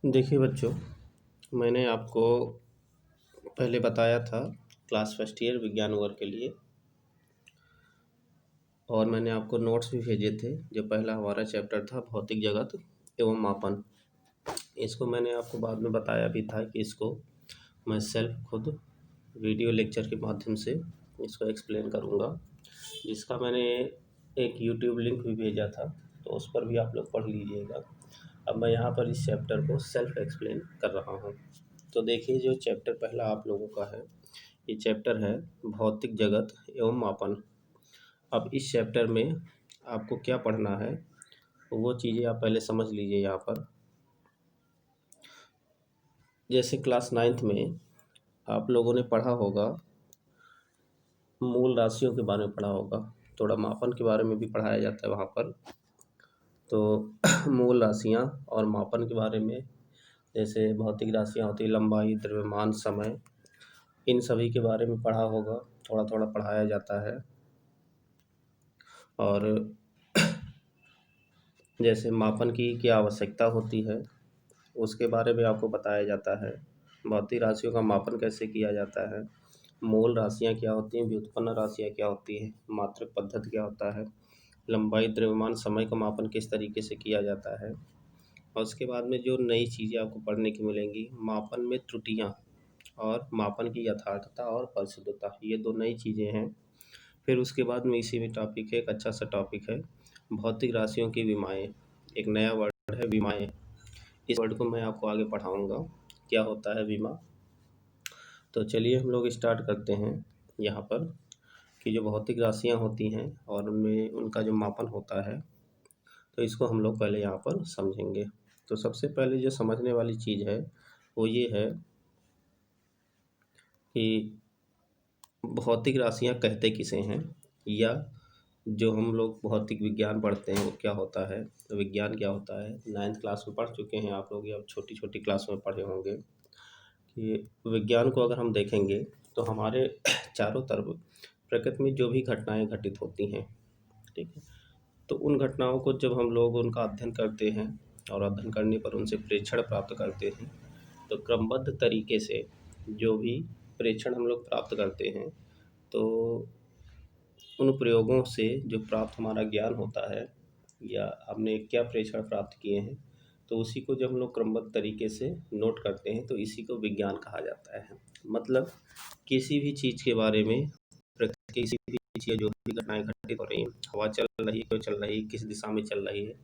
देखिए बच्चों, मैंने आपको पहले बताया था क्लास फर्स्ट ईयर विज्ञान वर्ग के लिए। और मैंने आपको नोट्स भी भेजे थे। जो पहला हमारा चैप्टर था भौतिक जगत एवं मापन, इसको मैंने आपको बाद में बताया भी था कि इसको मैं सेल्फ खुद वीडियो लेक्चर के माध्यम से इसको एक्सप्लेन करूँगा, जिसका मैंने एक यूट्यूब लिंक भी भेजा था, तो उस पर भी आप लोग पढ़ लीजिएगा। अब मैं यहाँ पर इस चैप्टर को सेल्फ एक्सप्लेन कर रहा हूँ। तो देखिए, जो चैप्टर पहला आप लोगों का है, ये चैप्टर है भौतिक जगत एवं मापन। अब इस चैप्टर में आपको क्या पढ़ना है वो चीज़ें आप पहले समझ लीजिए। यहाँ पर जैसे क्लास नाइन्थ में आप लोगों ने पढ़ा होगा, मूल राशियों के बारे में पढ़ा होगा, थोड़ा मापन के बारे में भी पढ़ाया जाता है वहाँ पर। तो मूल राशियाँ और मापन के बारे में, जैसे भौतिक राशियाँ होती हैं लंबाई, द्रव्यमान, समय, इन सभी के बारे में पढ़ा होगा, थोड़ा थोड़ा पढ़ाया जाता है। और जैसे मापन की क्या आवश्यकता होती है उसके बारे में आपको बताया जाता है। भौतिक राशियों का मापन कैसे किया जाता है, मूल राशियाँ क्या होती हैं, व्युत्पन्न राशियाँ क्या होती हैं, मात्रक पद्धति क्या होता है, लंबाई, द्रव्यमान, समय का मापन किस तरीके से किया जाता है। और उसके बाद में जो नई चीज़ें आपको पढ़ने की मिलेंगी, मापन में त्रुटियाँ और मापन की यथार्थता और परिशुद्धता, ये दो नई चीज़ें हैं। फिर उसके बाद में इसी में टॉपिक है, एक अच्छा सा टॉपिक है भौतिक राशियों की विमाएँ। एक नया वर्ड है विमाएँ, इस वर्ड को मैं आपको आगे पढ़ाऊँगा क्या होता है विमा। तो चलिए हम लोग स्टार्ट करते हैं यहाँ पर कि जो भौतिक राशियाँ होती हैं और उनमें उनका जो मापन होता है, तो इसको हम लोग पहले यहाँ पर समझेंगे। तो सबसे पहले जो समझने वाली चीज़ है वो ये है कि भौतिक राशियाँ कहते किसे हैं, या जो हम लोग भौतिक विज्ञान पढ़ते हैं वो क्या होता है, तो विज्ञान क्या होता है। नाइन्थ क्लास में पढ़ चुके हैं आप लोग या छोटी छोटी क्लास में पढ़े होंगे कि विज्ञान को अगर हम देखेंगे तो हमारे चारों तरफ प्रकृति में जो भी घटनाएं घटित होती हैं, ठीक है, तो उन घटनाओं को जब हम लोग उनका अध्ययन करते हैं और अध्ययन करने पर उनसे प्रेक्षण प्राप्त करते हैं, तो क्रमबद्ध तरीके से जो भी प्रेक्षण हम लोग प्राप्त करते हैं, तो उन प्रयोगों से जो प्राप्त हमारा ज्ञान होता है या हमने क्या प्रेक्षण प्राप्त किए हैं, तो उसी को जब हम लोग क्रमबद्ध तरीके से नोट करते हैं तो इसी को विज्ञान कहा जाता है। मतलब किसी भी चीज़ के बारे में, प्रकृति की किसी भी चीज़, जो भी घटनाएं घटित हो रही हैं, हवा चल रही है, क्यों चल रही है, किस दिशा में चल रही है,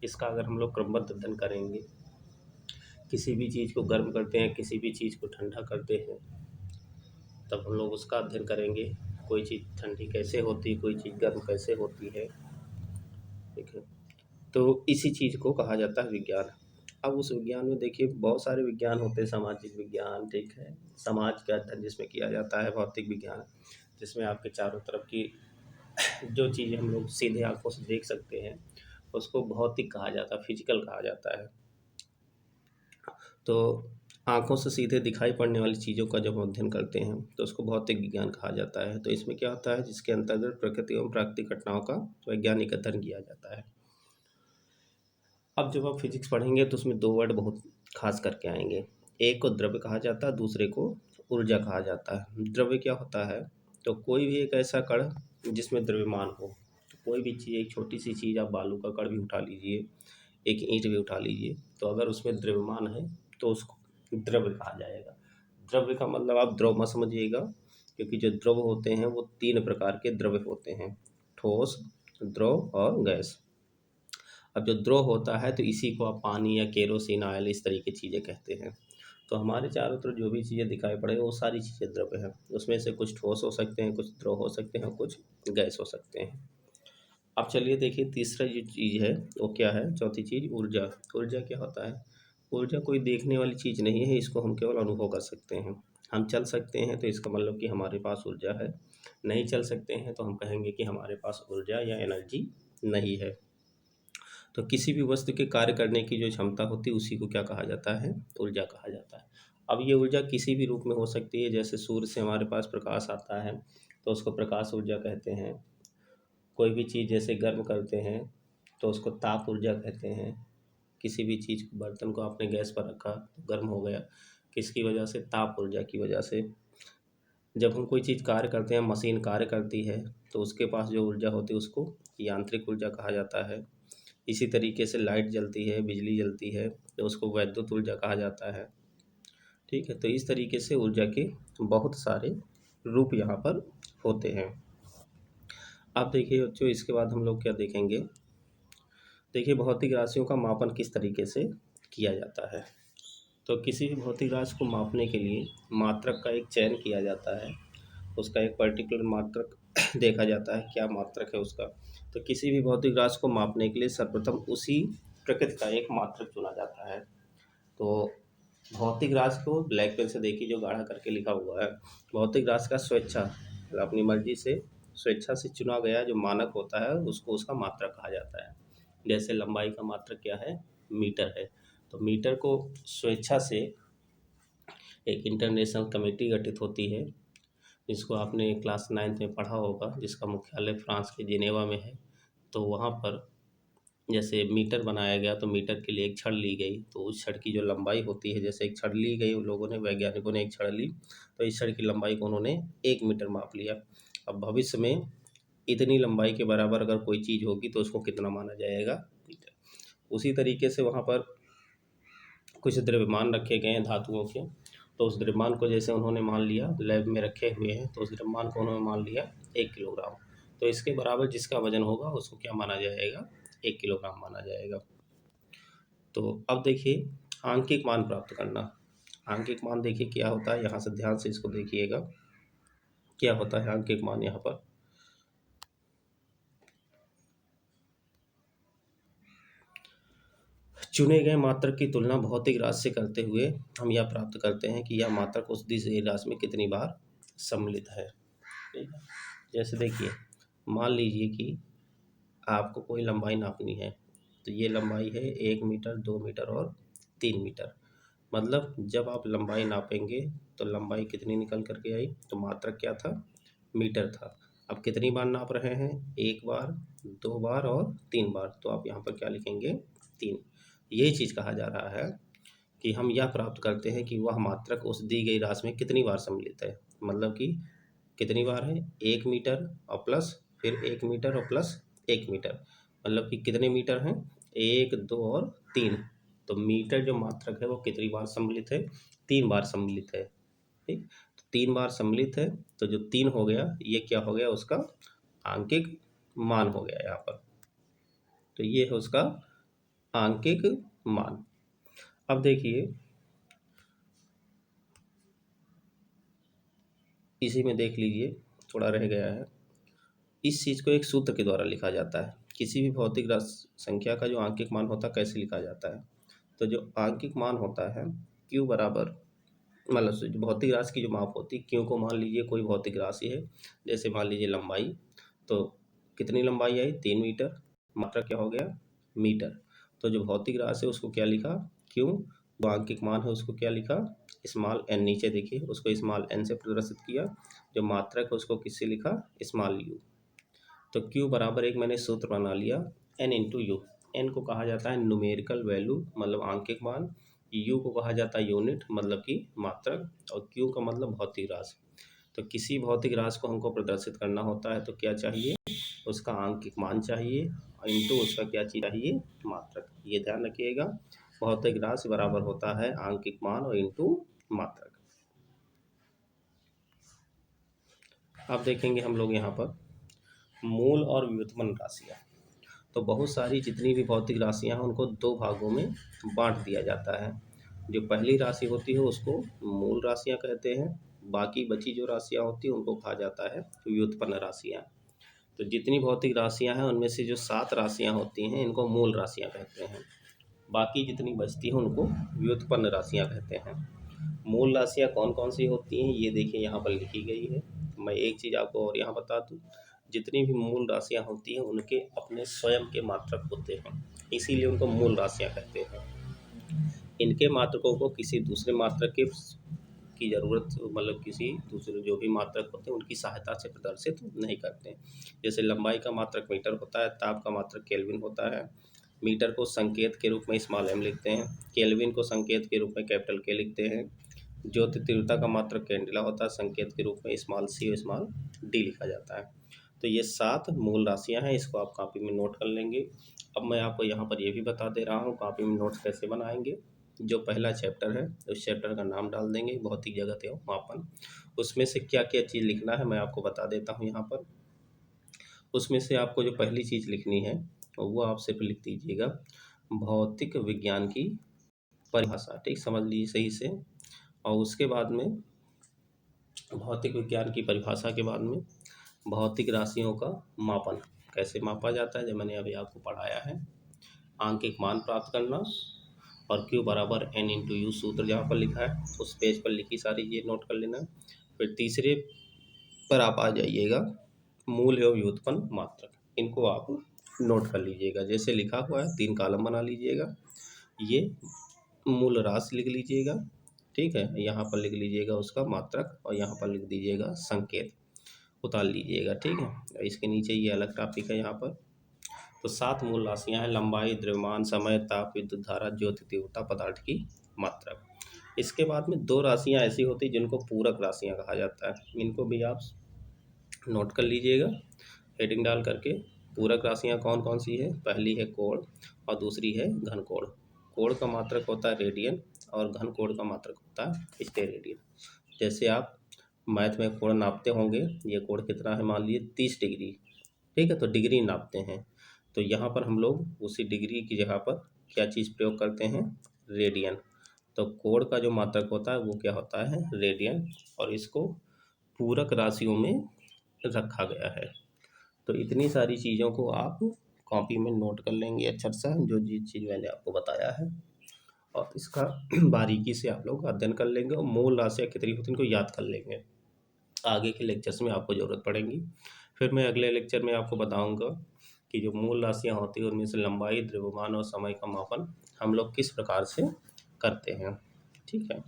इसका अगर हम लोग क्रमबद्ध अध्ययन करेंगे, किसी भी चीज़ को गर्म करते हैं, किसी भी चीज़ को ठंडा करते हैं, तब हम लोग उसका अध्ययन करेंगे। कोई चीज़ ठंडी कैसे होती है, कोई चीज़ गर्म कैसे होती है, ठीक है। तो इसी चीज़ को कहा जाता है विज्ञान। अब उस विज्ञान में देखिए बहुत सारे विज्ञान होते हैं, सामाजिक विज्ञान, ठीक है, समाज का अध्ययन जिसमें किया जाता है, भौतिक विज्ञान जिसमें आपके चारों तरफ की जो चीज़ें हम लोग सीधे आंखों से देख सकते हैं उसको भौतिक कहा जाता है, फिजिकल कहा जाता है। तो आँखों से सीधे दिखाई पड़ने वाली चीज़ों का जब हम अध्ययन करते हैं तो उसको भौतिक विज्ञान कहा जाता है। तो इसमें क्या होता है, जिसके अंतर्गत प्रकृति एवं प्राकृतिक घटनाओं का वैज्ञानिक अध्ययन किया जाता है। अब जब आप फिजिक्स पढ़ेंगे तो उसमें दो वर्ड बहुत खास करके आएंगे। एक को द्रव्य कहा जाता है, दूसरे को ऊर्जा कहा जाता है। द्रव्य क्या होता है, तो कोई भी एक ऐसा कण जिसमें द्रव्यमान हो। तो कोई भी चीज़, एक छोटी सी चीज़, आप बालू का कण भी उठा लीजिए, एक ईंट भी उठा लीजिए, तो अगर उसमें द्रव्यमान है तो उसको द्रव्य कहा जाएगा। द्रव्य का मतलब आप द्रव मत समझिएगा, क्योंकि जो द्रव होते हैं वो तीन प्रकार के द्रव्य होते हैं, ठोस, द्रव और गैस। अब जो द्रव होता है तो इसी को आप पानी या केरोसिन, ऑयल, इस तरह की चीज़ें कहते हैं। तो हमारे चारों तरफ जो भी चीज़ें दिखाई पड़े वो सारी चीज़ें द्रव्य हैं। उसमें से कुछ ठोस हो सकते हैं, कुछ द्रव हो सकते हैं, कुछ गैस हो सकते हैं। अब चलिए देखिए, तीसरा जो चीज़ है वो क्या है, चौथी चीज़ ऊर्जा। ऊर्जा क्या होता है, ऊर्जा कोई देखने वाली चीज़ नहीं है, इसको हम केवल अनुभव कर सकते हैं। हम चल सकते हैं तो इसका मतलब कि हमारे पास ऊर्जा है, नहीं चल सकते हैं तो हम कहेंगे कि हमारे पास ऊर्जा या एनर्जी नहीं है। तो किसी भी वस्तु के कार्य करने की जो क्षमता होती है उसी को क्या कहा जाता है, ऊर्जा कहा जाता है। अब ये ऊर्जा किसी भी रूप में हो सकती है, जैसे सूर्य से हमारे पास प्रकाश आता है तो उसको प्रकाश ऊर्जा कहते हैं। कोई भी चीज़ जैसे गर्म करते हैं तो उसको ताप ऊर्जा कहते हैं। किसी भी चीज़ को, बर्तन को आपने गैस पर रखा तो गर्म हो गया, किसकी वजह से? ताप ऊर्जा की वजह से। जब हम कोई चीज़ कार्य करते हैं, मशीन कार्य करती है, तो उसके पास जो ऊर्जा होती है उसको यांत्रिक ऊर्जा कहा जाता है। इसी तरीके से लाइट जलती है, बिजली जलती है, तो उसको वैद्युत ऊर्जा कहा जाता है। ठीक है, तो इस तरीके से ऊर्जा के बहुत सारे रूप यहाँ पर होते हैं। अब देखिए बच्चों, इसके बाद हम लोग क्या देखेंगे? देखिए भौतिक राशियों का मापन किस तरीके से किया जाता है। तो किसी भी भौतिक राशि को मापने के लिए मात्रक का एक चयन किया जाता है, उसका एक पर्टिकुलर मात्रक देखा जाता है, क्या मात्रक है उसका। तो किसी भी भौतिक राशि को मापने के लिए सर्वप्रथम उसी प्रकृति का एक मात्रक चुना जाता है। तो भौतिक राशि को ब्लैक पेन से देखिए, जो गाढ़ा करके लिखा हुआ है, भौतिक राशि का स्वेच्छा, अपनी मर्जी से स्वेच्छा से चुना गया जो मानक होता है उसको उसका मात्रक कहा जाता है। जैसे लंबाई का मात्रक क्या है? मीटर है। तो मीटर को स्वेच्छा से एक इंटरनेशनल कमेटी गठित होती है, जिसको आपने क्लास 9th में पढ़ा होगा, जिसका मुख्यालय फ्रांस के जिनेवा में है। तो वहाँ पर जैसे मीटर बनाया गया, तो मीटर के लिए एक छड़ ली गई, तो उस छड़ की जो लंबाई होती है, जैसे एक छड़ ली गई, उन लोगों ने, वैज्ञानिकों ने एक छड़ ली, तो इस छड़ की लंबाई को उन्होंने 1 मीटर माप लिया। अब भविष्य में इतनी लंबाई के बराबर अगर कोई चीज़ होगी तो उसको कितना माना जाएगा? मीटर। उसी तरीके से वहाँ पर कुछ द्रव्यमान रखे गए हैं धातुओं के, तो उस द्रव्यमान को जैसे उन्होंने मान लिया, लैब में रखे हुए हैं, तो उस द्रव्यमान को उन्होंने मान लिया 1 किलोग्राम। तो इसके बराबर जिसका वजन होगा उसको क्या माना जाएगा? 1 किलोग्राम माना जाएगा। तो अब देखिए आंकिक मान प्राप्त करना। आंकिक मान देखिए क्या होता है, यहाँ से ध्यान से इसको देखिएगा, क्या होता है आंकिक मान। यहाँ पर चुने गए मात्रक की तुलना भौतिक राशि से करते हुए हम यह प्राप्त करते हैं कि यह मात्रक उस दी गई राशि में कितनी बार सम्मिलित है। ठीक है? जैसे देखिए, मान लीजिए कि आपको कोई लंबाई नापनी है, तो ये लंबाई है 1 मीटर, 2 मीटर और 3 मीटर। मतलब जब आप लंबाई नापेंगे तो लंबाई कितनी निकल करके आई? तो मात्रक क्या था? मीटर था। अब कितनी बार नाप रहे हैं? 1 बार, 2 बार और 3 बार। तो आप यहाँ पर क्या लिखेंगे? 3। यही चीज़ कहा जा रहा है कि हम यह प्राप्त करते हैं कि वह मात्रक उस दी गई राशि में कितनी बार सम्मिलित है। मतलब कि कितनी बार है? 1 मीटर और प्लस फिर 1 मीटर और प्लस 1 मीटर। मतलब कि कितने मीटर हैं? 1, 2 और 3। तो मीटर जो मात्रक है वो कितनी बार सम्मिलित है? 3 बार सम्मिलित है। ठीक, तो 3 बार सम्मिलित है, तो जो 3 हो गया, ये क्या हो गया? उसका आंकिक मान हो गया यहाँ पर। तो ये है उसका आंकिक मान। अब देखिए इसी में देख लीजिए, थोड़ा रह गया है। इस चीज़ को एक सूत्र के द्वारा लिखा जाता है। किसी भी भौतिक राशि संख्या का जो आंकिक मान होता है कैसे लिखा जाता है? तो जो आंकिक मान होता है Q बराबर, मतलब से जो भौतिक राशि की जो माप होती है, Q को मान लीजिए कोई भौतिक राशि है, जैसे मान लीजिए लंबाई, तो कितनी लंबाई आई? 3 मीटर। मात्रक क्या हो गया? मीटर। तो जो भौतिक राशि है उसको क्या लिखा? Q। जो आंकिक मान है उसको क्या लिखा? Small n। नीचे देखिए, उसको स्मॉल n से प्रदर्शित किया। जो मात्रक है उसको किससे लिखा? Small u। तो Q बराबर एक मैंने सूत्र बना लिया, n इंटू यू। n को कहा जाता है न्यूमेरिकल वैल्यू, मतलब आंकिक मान। u को कहा जाता है यूनिट, मतलब कि मात्रक। और q का मतलब भौतिक राशि। तो किसी भौतिक राशि को हमको प्रदर्शित करना होता है तो क्या चाहिए? उसका आंकिक मान चाहिए, और इंटू उसका क्या चीज़ चाहिए? मात्रक। ये ध्यान रखिएगा, भौतिक राशि बराबर होता है आंकिक मान और इंटू मात्रक। अब देखेंगे हम लोग यहाँ पर मूल और व्युत्पन्न राशियाँ। तो बहुत सारी जितनी भी भौतिक राशियाँ हैं उनको 2 भागों में बांट दिया जाता है। जो पहली राशि होती है उसको मूल राशियाँ कहते हैं, बाकी बची जो राशियाँ होती हैं उनको कहा जाता है व्युत्पन्न राशियाँ। तो जितनी भौतिक राशियाँ हैं उनमें से जो 7 राशियाँ होती हैं इनको मूल राशियाँ कहते हैं, बाकी जितनी बचती हैं उनको व्युत्पन्न राशियाँ कहते हैं। मूल राशियाँ कौन कौन सी होती हैं ये देखिए यहाँ पर लिखी गई है। मैं एक चीज़ आपको और यहाँ बता दूँ, जितनी भी मूल राशियाँ होती हैं उनके अपने स्वयं के मात्रक होते हैं, इसीलिए उनको मूल राशियाँ कहते हैं। इनके मात्रकों को किसी दूसरे मात्रक के की ज़रूरत, मतलब किसी दूसरे जो भी मात्रक होते हैं उनकी सहायता से प्रदर्शित नहीं करते हैं। जैसे लंबाई का मात्रक मीटर होता है, ताप का मात्रक केल्विन होता है, मीटर को संकेत के रूप में स्मॉल m लिखते हैं, केल्विन को संकेत के रूप में कैपिटल K लिखते हैं, ज्योति तीव्रता का मात्रक कैंडेला होता है, संकेत के रूप में स्मॉल c और स्मॉल d लिखा जाता है। तो ये 7 मूल राशियां हैं, इसको आप कॉपी में नोट कर लेंगे। अब मैं आपको यहाँ पर ये भी बता दे रहा हूँ कॉपी में नोट्स कैसे बनाएंगे। जो पहला चैप्टर है उस चैप्टर का नाम डाल देंगे, भौतिक जगत एवं मापन। उसमें से क्या क्या चीज़ लिखना है मैं आपको बता देता हूँ यहाँ पर। उसमें से आपको जो पहली चीज़ लिखनी है वो आप सिर्फ लिख दीजिएगा भौतिक विज्ञान की परिभाषा, ठीक, समझ लीजिए सही से। और उसके बाद में भौतिक विज्ञान की परिभाषा के बाद में भौतिक राशियों का मापन कैसे मापा जाता है, जो मैंने अभी आपको पढ़ाया है। आंकिक मान प्राप्त करना और Q बराबर N इंटू यू सूत्र जहाँ पर लिखा है उस पेज पर लिखी सारी ये नोट कर लेना। फिर तीसरे पर आप आ जाइएगा मूल एवं व्युत्पन्न मात्रक, इनको आप नोट कर लीजिएगा। जैसे लिखा हुआ है 3 कॉलम बना लीजिएगा, ये मूल राशि लिख लीजिएगा, ठीक है, यहाँ पर लिख लीजिएगा उसका मात्रक और यहाँ पर लिख दीजिएगा संकेत, उतार लीजिएगा, ठीक है। इसके नीचे ये अलग टॉपिक है यहाँ पर। तो 7 मूल राशियाँ हैं, लंबाई, द्रव्यमान, समय, ताप, विद्युत धारा, ज्योति तीव्रता, पदार्थ की मात्रा। इसके बाद में 2 राशियाँ ऐसी होती हैं जिनको पूरक राशियाँ कहा जाता है, इनको भी आप नोट कर लीजिएगा हेडिंग डाल करके। पूरक राशियाँ कौन कौन सी है, पहली है कोण और दूसरी है घन कोण। कोण का मात्रक होता है रेडियन और घन कोण का मात्रक होता है स्टेरेडियन। जैसे आप मैथ में कोण नापते होंगे, ये कोण कितना है मान लीजिए 30 डिग्री, ठीक है, तो डिग्री नापते हैं। तो यहाँ पर हम लोग उसी डिग्री की जगह पर क्या चीज़ प्रयोग करते हैं, रेडियन। तो कोण का जो मात्रक होता है वो क्या होता है, रेडियन, और इसको पूरक राशियों में रखा गया है। तो इतनी सारी चीज़ों को आप कॉपी में नोट कर लेंगे अक्षर से, जो चीज़ मैंने आपको बताया है, और इसका बारीकी से आप लोग अध्ययन कर लेंगे और मूल राशियाँ कितनी होती हैं इनको याद कर लेंगे। आगे के लेक्चर्स में आपको ज़रूरत पड़ेगी। फिर मैं अगले लेक्चर में आपको बताऊंगा कि जो मूल राशियाँ होती हैं उनमें से लंबाई, द्रव्यमान और समय का मापन हम लोग किस प्रकार से करते हैं, ठीक है।